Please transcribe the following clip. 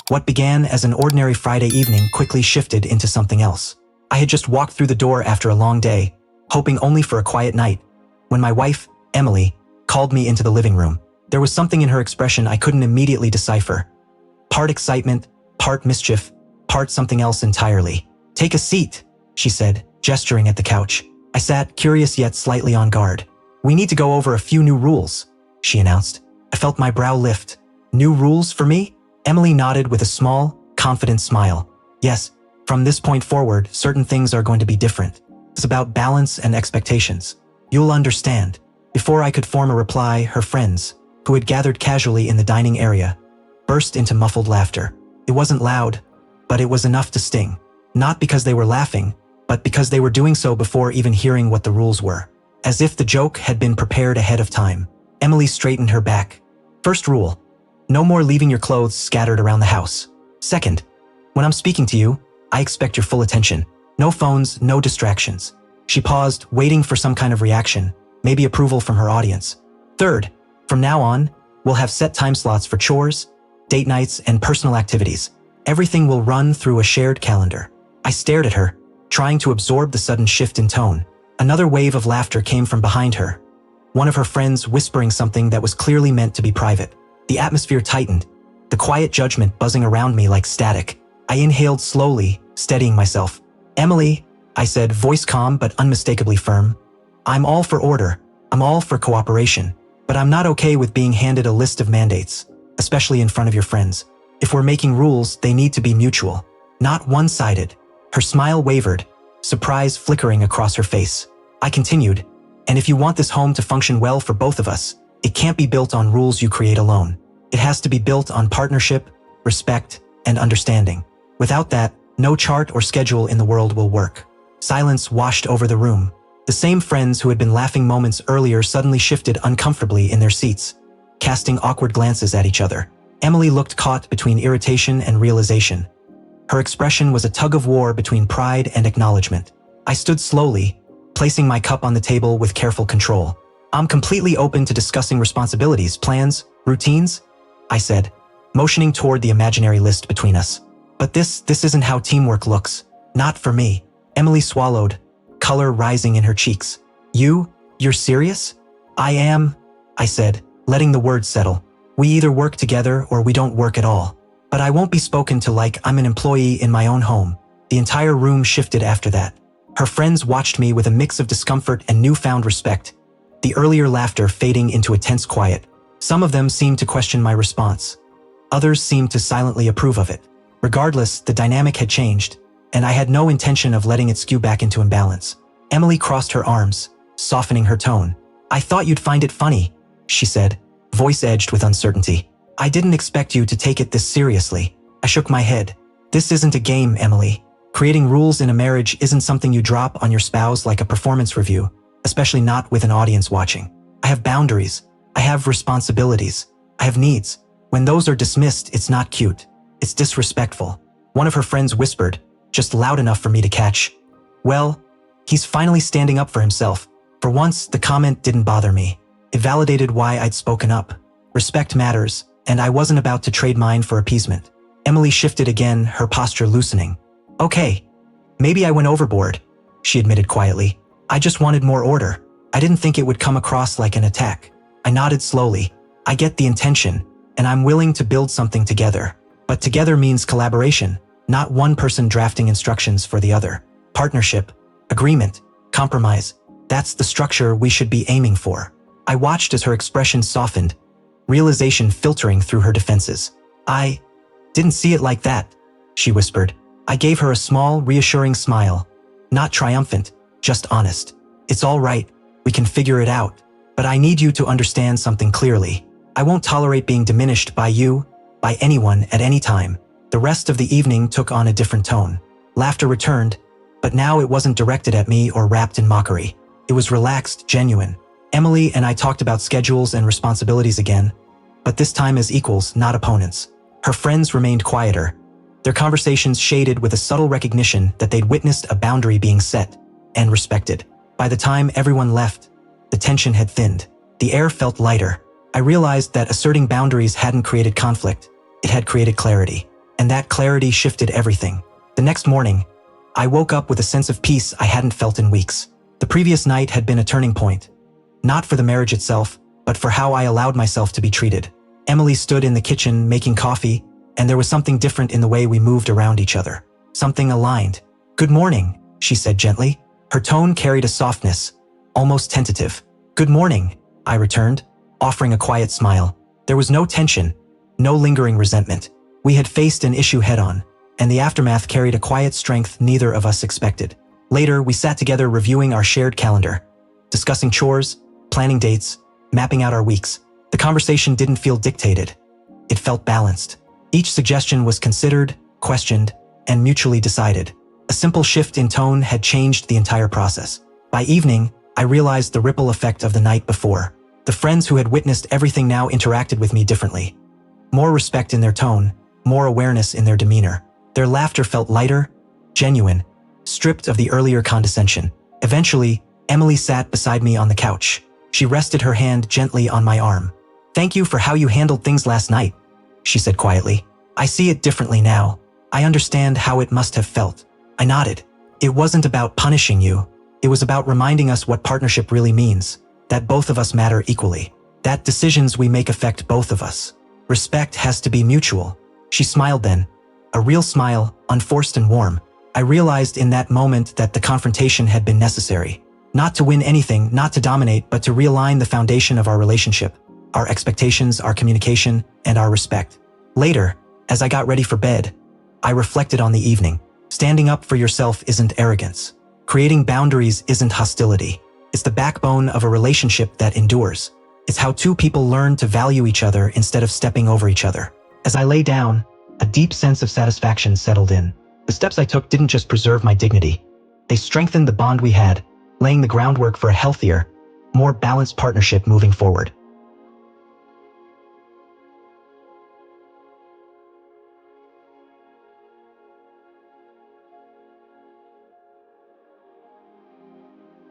What began as an ordinary Friday evening quickly shifted into something else. I had just walked through the door after a long day, hoping only for a quiet night, when my wife, Emily, called me into the living room. There was something in her expression I couldn't immediately decipher. Part excitement, part mischief, part something else entirely. "Take a seat," she said, gesturing at the couch. I sat, curious yet slightly on guard. "We need to go over a few new rules," she announced. I felt my brow lift. "New rules for me?" Emily nodded with a small, confident smile. "Yes, from this point forward, certain things are going to be different. It's about balance and expectations. You'll understand." Before I could form a reply, her friends, who had gathered casually in the dining area, burst into muffled laughter. It wasn't loud, but it was enough to sting. Not because they were laughing, but because they were doing so before even hearing what the rules were. As if the joke had been prepared ahead of time, Emily straightened her back. "First rule, no more leaving your clothes scattered around the house. Second, when I'm speaking to you, I expect your full attention. No phones, no distractions." She paused, waiting for some kind of reaction, maybe approval from her audience. "Third, from now on, we'll have set time slots for chores, date nights, and personal activities. Everything will run through a shared calendar." I stared at her, trying to absorb the sudden shift in tone. Another wave of laughter came from behind her, one of her friends whispering something that was clearly meant to be private. The atmosphere tightened, the quiet judgment buzzing around me like static. I inhaled slowly, steadying myself. "Emily," I said, voice calm but unmistakably firm. "I'm all for order, I'm all for cooperation, but I'm not okay with being handed a list of mandates, especially in front of your friends. If we're making rules, they need to be mutual, not one-sided." Her smile wavered, surprise flickering across her face. I continued, "And if you want this home to function well for both of us, it can't be built on rules you create alone. It has to be built on partnership, respect, and understanding. Without that, no chart or schedule in the world will work." Silence washed over the room. The same friends who had been laughing moments earlier suddenly shifted uncomfortably in their seats, casting awkward glances at each other. Emily looked caught between irritation and realization. Her expression was a tug-of-war between pride and acknowledgement. I stood slowly, placing my cup on the table with careful control. "I'm completely open to discussing responsibilities, plans, routines," I said, motioning toward the imaginary list between us. "But this isn't how teamwork looks. Not for me." Emily swallowed, color rising in her cheeks. You're serious?" "I am," I said, letting the words settle. "We either work together or we don't work at all. But I won't be spoken to like I'm an employee in my own home." The entire room shifted after that. Her friends watched me with a mix of discomfort and newfound respect, the earlier laughter fading into a tense quiet. Some of them seemed to question my response. Others seemed to silently approve of it. Regardless, the dynamic had changed, and I had no intention of letting it skew back into imbalance. Emily crossed her arms, softening her tone. "I thought you'd find it funny," she said, voice edged with uncertainty. "I didn't expect you to take it this seriously." I shook my head. "This isn't a game, Emily. Creating rules in a marriage isn't something you drop on your spouse like a performance review, especially not with an audience watching. I have boundaries. I have responsibilities. I have needs. When those are dismissed, it's not cute. It's disrespectful." One of her friends whispered, just loud enough for me to catch. "Well, he's finally standing up for himself." For once, the comment didn't bother me. It validated why I'd spoken up. Respect matters, and I wasn't about to trade mine for appeasement. Emily shifted again, her posture loosening. "Okay, maybe I went overboard," she admitted quietly. "I just wanted more order. I didn't think it would come across like an attack." I nodded slowly. "I get the intention, and I'm willing to build something together. But together means collaboration, not one person drafting instructions for the other. Partnership, agreement, compromise. That's the structure we should be aiming for." I watched as her expression softened, realization filtering through her defenses. "I didn't see it like that," she whispered. I gave her a small, reassuring smile. Not triumphant, just honest. "It's all right, we can figure it out. But I need you to understand something clearly. I won't tolerate being diminished by you, by anyone at any time." The rest of the evening took on a different tone. Laughter returned, but now it wasn't directed at me or wrapped in mockery. It was relaxed, genuine. Emily and I talked about schedules and responsibilities again, but this time as equals, not opponents. Her friends remained quieter, their conversations shaded with a subtle recognition that they'd witnessed a boundary being set and respected. By the time everyone left, the tension had thinned. The air felt lighter. I realized that asserting boundaries hadn't created conflict, it had created clarity. and that clarity shifted everything. The next morning, I woke up with a sense of peace I hadn't felt in weeks. The previous night had been a turning point, not for the marriage itself, but for how I allowed myself to be treated. Emily stood in the kitchen making coffee, and there was something different in the way we moved around each other. Something aligned. "Good morning," she said gently. Her tone carried a softness, almost tentative. "Good morning," I returned, offering a quiet smile. There was no tension, no lingering resentment. We had faced an issue head-on, and the aftermath carried a quiet strength neither of us expected. Later, we sat together reviewing our shared calendar, discussing chores, planning dates, mapping out our weeks. The conversation didn't feel dictated. It felt balanced. Each suggestion was considered, questioned, and mutually decided. A simple shift in tone had changed the entire process. By evening, I realized the ripple effect of the night before. The friends who had witnessed everything now interacted with me differently. More respect in their tone, more awareness in their demeanor. Their laughter felt lighter, genuine, stripped of the earlier condescension. Eventually, Emily sat beside me on the couch. She rested her hand gently on my arm. "Thank you for how you handled things last night," she said quietly. "I see it differently now. I understand how it must have felt." I nodded. It wasn't about punishing you. It was about reminding us what partnership really means, that both of us matter equally, that decisions we make affect both of us. Respect has to be mutual. She smiled then, a real smile, unforced and warm. I realized in that moment that the confrontation had been necessary. Not to win anything, not to dominate, but to realign the foundation of our relationship, our expectations, our communication, and our respect. Later, as I got ready for bed, I reflected on the evening. Standing up for yourself isn't arrogance. Creating boundaries isn't hostility. It's the backbone of a relationship that endures. It's how two people learn to value each other instead of stepping over each other. As I lay down, a deep sense of satisfaction settled in. The steps I took didn't just preserve my dignity. They strengthened the bond we had, laying the groundwork for a healthier, more balanced partnership moving forward.